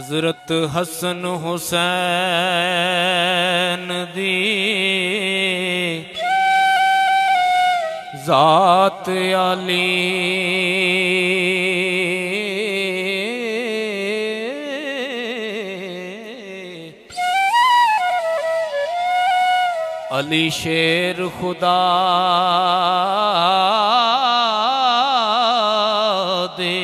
हजरत हसन हुसैन दी जात आली अली शेर खुदा दे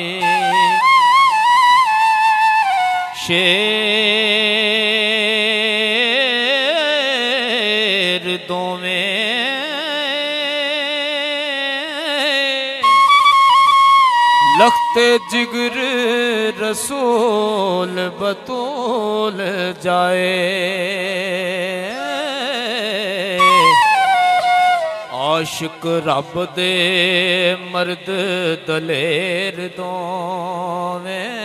शेर दोवें लखते जिगर रसूल बतूल जाए आशिक रब दे मर्द दलेर दोवें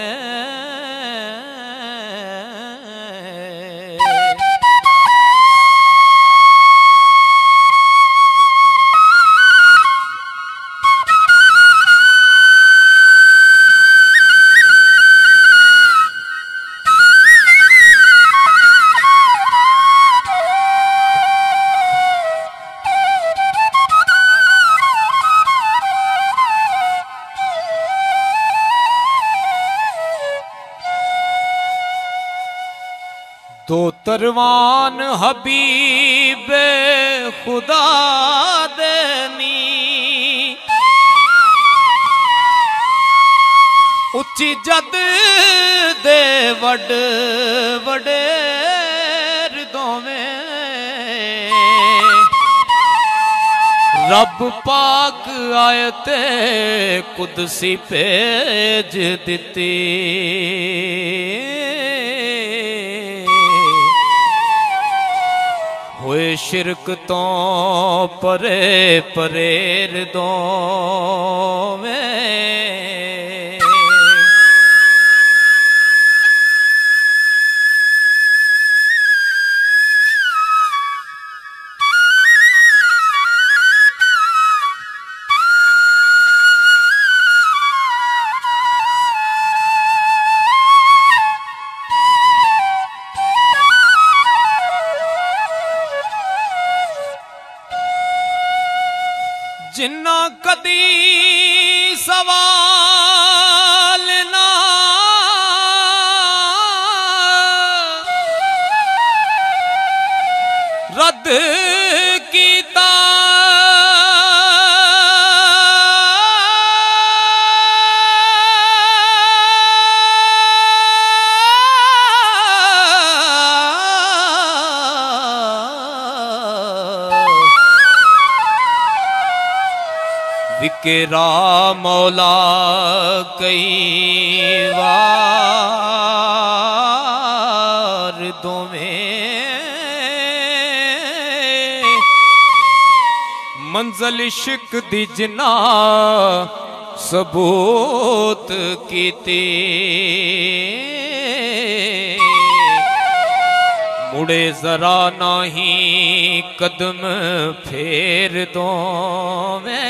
दो तरवान हबीब खुदा देनी उच्ची जद दे वड वडेर दोवें रब पाक आयते कुदसी भेज दिती होए शिरक तो परे परेर दोवें जिन्ना कदी सवाल ना रद्द कीता विकेरा मौला कई वार दोवें मंजिल इश्क दी जिन्ना सबूत कीती मुड़े जरा नहीं कदम फेर दोवें